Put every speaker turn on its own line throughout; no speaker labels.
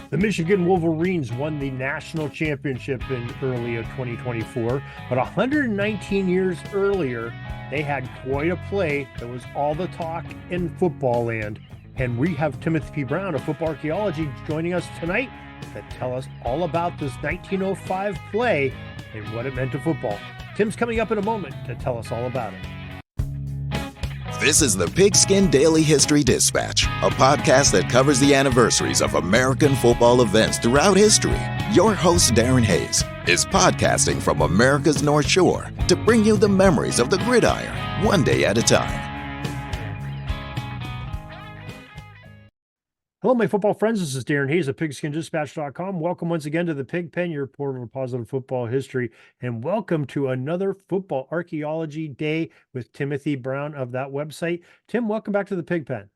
The Michigan Wolverines won the national championship in early of 2024, but 119 years earlier, they had quite a play that was all the talk in football land. And we have Timothy P. Brown of Football Archaeology joining us tonight to tell us all about this 1905 play and what it meant to football. Tim's coming up in a moment to tell us all about it.
This is the Pigskin Daily History Dispatch, a podcast that covers the anniversaries of American football events throughout history. Your host, Darren Hayes, is podcasting from America's North Shore to bring you the memories of the gridiron, one day at a time.
Hello, my football friends. This is Darren Hayes of pigskindispatch.com. Welcome once again to the Pig Pen, your portal of positive football history. And welcome to another Football Archaeology Day with Timothy Brown of that website. Tim, welcome back to the Pig Pen.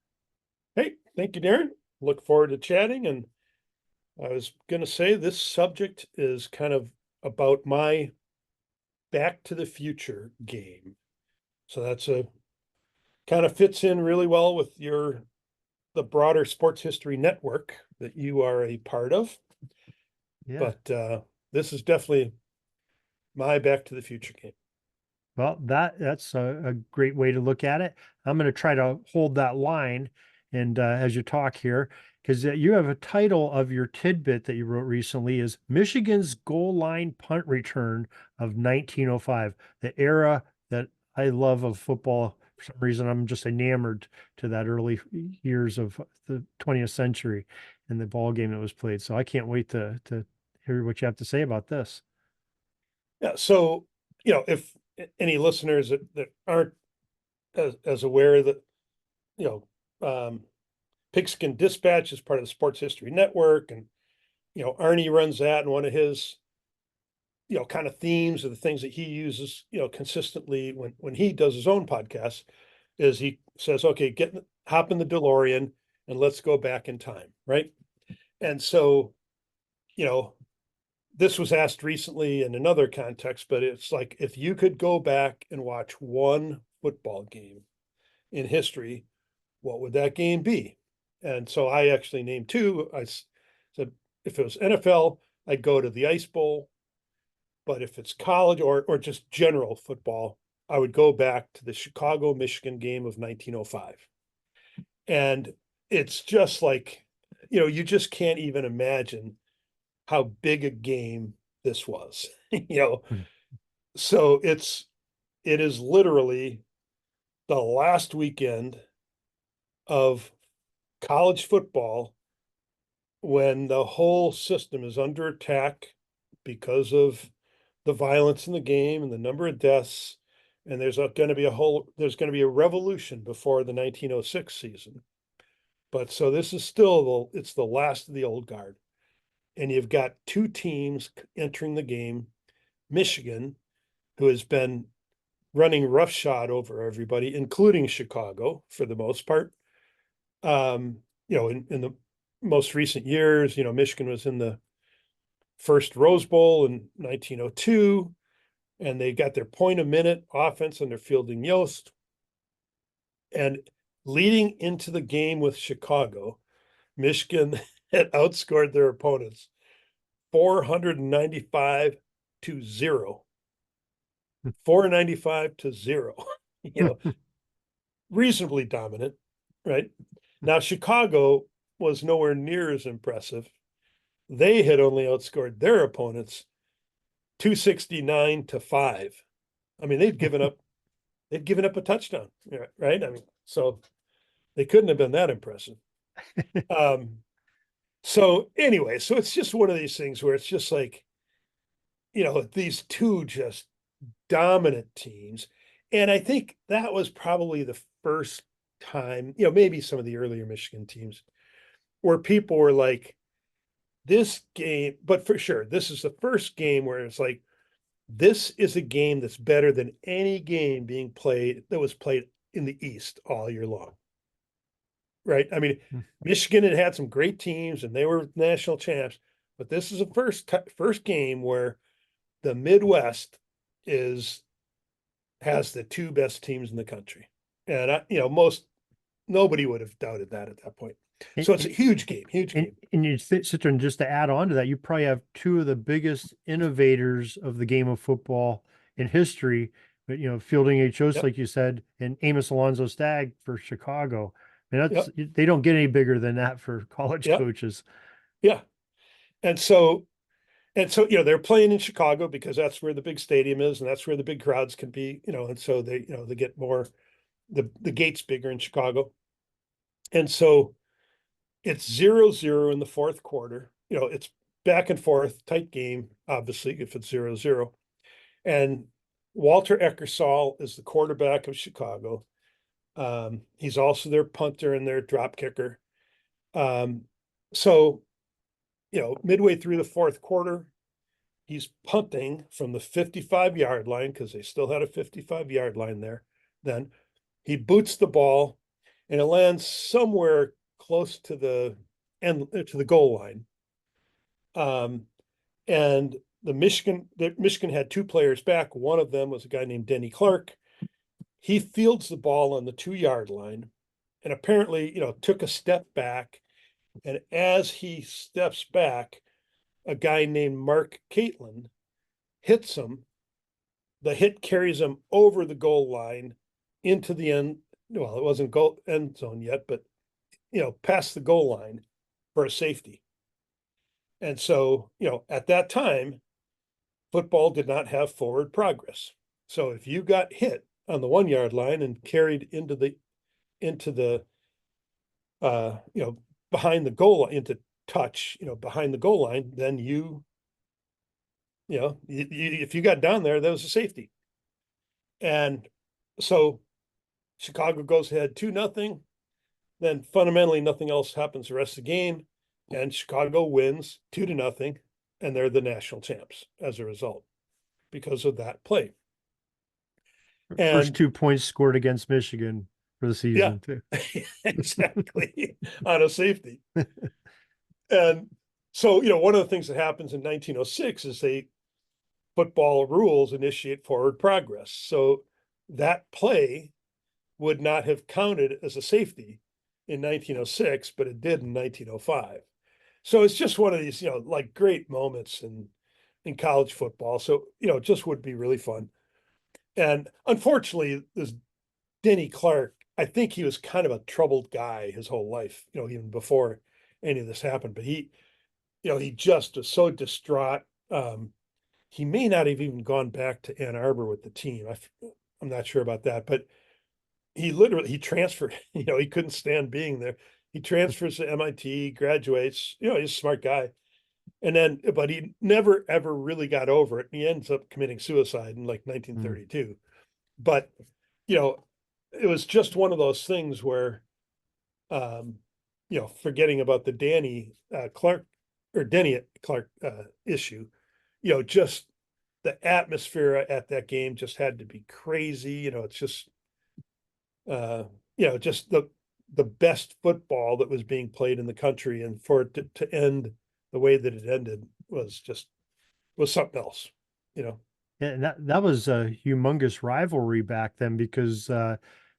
Hey, thank you, Darren. Look forward to chatting. And I was going to say this subject is kind of about my Back to the Future game. So that's kind of fits in really well with the broader sports history network that you are a part of.
Yeah.
But this is definitely my Back to the Future game.
Well, that's a great way to look at it. I'm going to try to hold that line and as you talk here, because you have a title of your tidbit that you wrote recently is Michigan's goal line punt return of 1905, the era that I love of football. For some reason, I'm just enamored to that early years of the 20th century and the ball game that was played. So I can't wait to hear what you have to say about this.
Yeah. So, if any listeners that aren't as aware that, Pigskin Dispatch is part of the Sports History Network, and Arnie runs that, and one of his kind of themes or the things that he uses consistently when he does his own podcast is he says, okay, hop in the DeLorean and let's go back in time, right? And so this was asked recently in another context, but it's like, if you could go back and watch one football game in history, what would that game be? And so I actually named two. I said, if it was NFL, I'd go to the Ice Bowl. But if it's college or just general football, I would go back to the Chicago-Michigan game of 1905. And it's just like, you just can't even imagine how big a game this was. So it is literally the last weekend of college football when the whole system is under attack because of the violence in the game and the number of deaths. And there's going to be a revolution before the 1906 season. But so this is still it's the last of the old guard. And you've got two teams entering the game. Michigan, who has been running roughshod over everybody, including Chicago for the most part. In the most recent years, Michigan was in the first Rose Bowl in 1902, and they got their point-a-minute offense under Fielding Yost. And leading into the game with Chicago, Michigan had outscored their opponents 495-0. 495-0. Reasonably dominant, right? Now, Chicago was nowhere near as impressive. They had only outscored their opponents 269-5. I mean, they'd given up a touchdown, right? I mean, so they couldn't have been that impressive. So anyway, so it's just one of these things where it's just like, these two just dominant teams. And I think that was probably the first time, maybe some of the earlier Michigan teams where people were like, this game, but for sure, this is the first game where it's like, this is a game that's better than any game that was played in the East all year long. Right. I mean, Michigan had some great teams and they were national champs, but this is the first game where the Midwest has the two best teams in the country. And nobody would have doubted that at that point. So it's a huge game, huge game.
And you sit there and just to add on to that, you probably have two of the biggest innovators of the game of football in history, but fielding HOs,
Yep,
like you said, and Amos Alonzo Stagg for Chicago. And
yep,
they don't get any bigger than that for college
yep,
coaches.
yeah. And so they're playing in Chicago because that's where the big stadium is and that's where the big crowds can be, and so they get more, the gate's bigger in Chicago. And so it's 0-0 in the fourth quarter. It's back and forth, tight game, obviously, if it's 0-0. And Walter Eckersall is the quarterback of Chicago. He's also their punter and their drop kicker. Um, so, midway through the fourth quarter, he's punting from the 55-yard line because they still had a 55-yard line there. Then he boots the ball and it lands somewhere close to the end, to the goal line. And Michigan had two players back. One of them was a guy named Denny Clark. He fields the ball on the 2-yard line and apparently, took a step back. And as he steps back, a guy named Mark Caitlin hits him. The hit carries him over the goal line into the end. Well, it wasn't goal end zone yet, but past the goal line for a safety. And so, at that time, football did not have forward progress. So if you got hit on the 1-yard line and carried into the behind the goal line, into touch, behind the goal line, then if you got down there, that was a safety. And so Chicago goes ahead 2-0. Then fundamentally nothing else happens the rest of the game. And Chicago wins 2-0. And they're the national champs as a result because of that play.
First
And
2 points scored against Michigan for the
yeah,
season too.
exactly, on a safety. And so, one of the things that happens in 1906 is football rules initiate forward progress. So that play would not have counted as a safety in 1906, but it did in 1905. So it's just one of these, like great moments in college football. So, it just would be really fun. And unfortunately, this Denny Clark, I think he was kind of a troubled guy his whole life, even before any of this happened. But he just was so distraught. He may not have even gone back to Ann Arbor with the team. I'm not sure about that, but he transferred. He couldn't stand being there. He transfers to MIT, graduates. He's a smart guy, but he never ever really got over it. And he ends up committing suicide in like 1932. But it was just one of those things where, forgetting about the Denny Clark issue, just the atmosphere at that game just had to be crazy. It's just, just the best football that was being played in the country, and for it to end the way that it ended was something else,
And that was a humongous rivalry back then because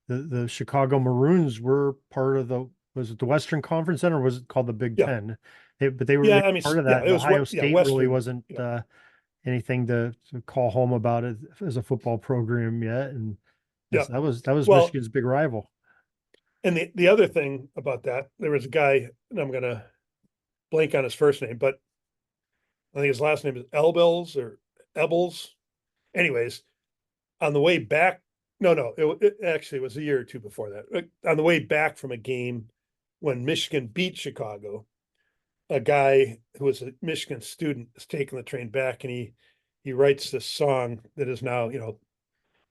the Chicago Maroons were part of was it the Western Conference then, or was it called the Big
Yeah.
Ten? They
Yeah.
were
I mean,
part of
yeah,
that.
it
And
was
Ohio
what, yeah,
State really
Western,
wasn't anything to call home about it as a football program yet. And
yeah.
that was
Well,
Michigan's big rival.
and the other thing about that, there was a guy, and I'm going to blank on his first name, but I think his last name is Elbels or Ebels. Anyways, on the way back, no, it actually was a year or two before that. On the way back from a game when Michigan beat Chicago, a guy who was a Michigan student is taking the train back, and he writes this song that is now,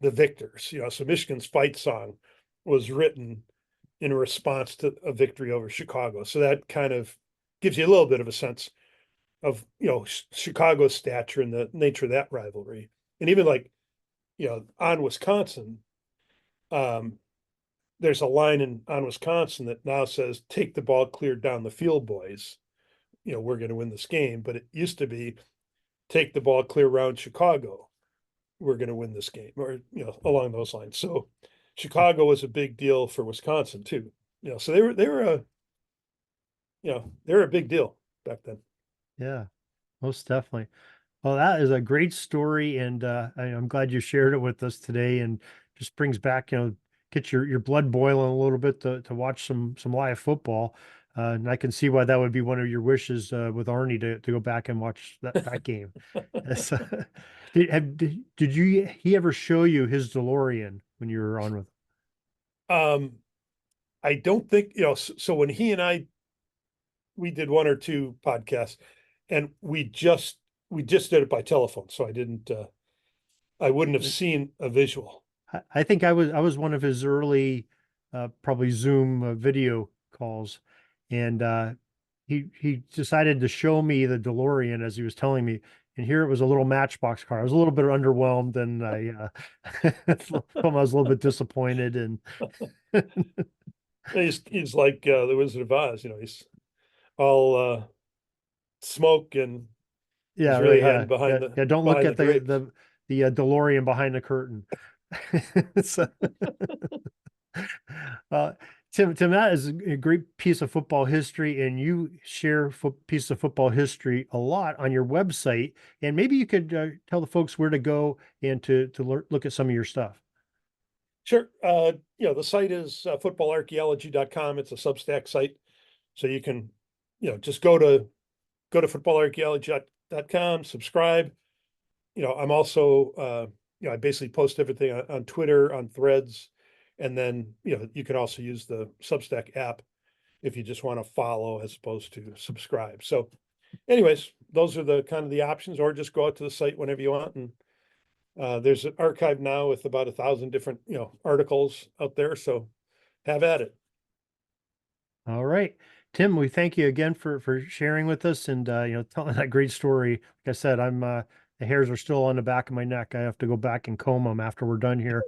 the Victors. So Michigan's fight song was written in response to a victory over Chicago. So that kind of gives you a little bit of a sense of, Chicago's stature and the nature of that rivalry. And even like, on Wisconsin, there's a line on Wisconsin that now says, "Take the ball clear down the field, boys. We're going to win this game." But it used to be, "Take the ball clear around Chicago. We're going to win this game," or, along those lines. So Chicago was a big deal for Wisconsin too. So they were they're a big deal back then.
Yeah, most definitely. Well, that is a great story, and I'm glad you shared it with us today, and just brings back, get your blood boiling a little bit to watch some live football. And I can see why that would be one of your wishes with Arnie to go back and watch that game. So, did he ever show you his DeLorean when you were on with him?
I don't think, so when he and we did one or two podcasts, and we just did it by telephone. So I wouldn't have seen a visual.
I think I was one of his early, probably Zoom video calls, and he decided to show me the DeLorean as he was telling me, and here it was a little Matchbox car. I was a little bit underwhelmed, and I was a little bit disappointed, and
he's like the Wizard of Oz, he's all smoke and
yeah,
he's really
right,
hiding behind
yeah. Don't look at
the
DeLorean behind the curtain. So, Tim, that is a great piece of football history, and you share piece of football history a lot on your website. And maybe you could tell the folks where to go and to look at some of your stuff.
Sure. The site is footballarchaeology.com. It's a Substack site, so you can, just go to footballarchaeology.com, subscribe. I'm also, I basically post everything on Twitter, on Threads. And then, you can also use the Substack app if you just want to follow as opposed to subscribe. So anyways, those are the kind of the options, or just go out to the site whenever you want. And there's an archive now with about 1,000 different, articles out there. So have at it.
All right. Tim, we thank you again for sharing with us and, telling that great story. Like I said, the hairs are still on the back of my neck. I have to go back and comb them after we're done here.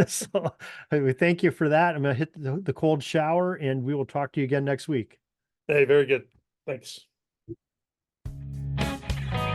So we thank you for that. I'm going to hit the cold shower, and we will talk to you again next week.
Hey, very good. Thanks.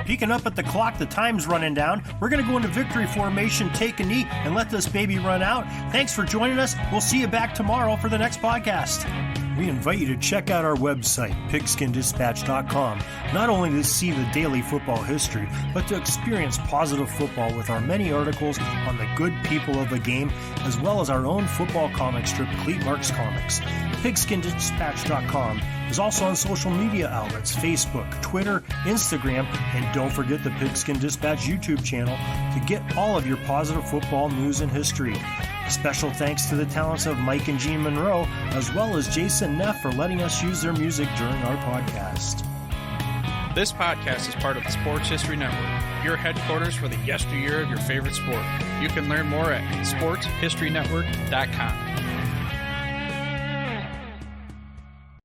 Peeking up at the clock, the time's running down. We're going to go into victory formation, take a knee, and let this baby run out. Thanks for joining us. We'll see you back tomorrow for the next podcast. We invite you to check out our website, pigskinddispatch.com, not only to see the daily football history, but to experience positive football with our many articles on the good people of the game, as well as our own football comic strip, Cleat Marks Comics. Pigskinddispatch.com is also on social media outlets, Facebook, Twitter, Instagram, and don't forget the Pigskin Dispatch YouTube channel to get all of your positive football news and history. Special thanks to the talents of Mike and Jean Monroe, as well as Jason Neff for letting us use their music during our podcast.
This podcast is part of the Sports History Network, your headquarters for the yesteryear of your favorite sport. You can learn more at sportshistorynetwork.com.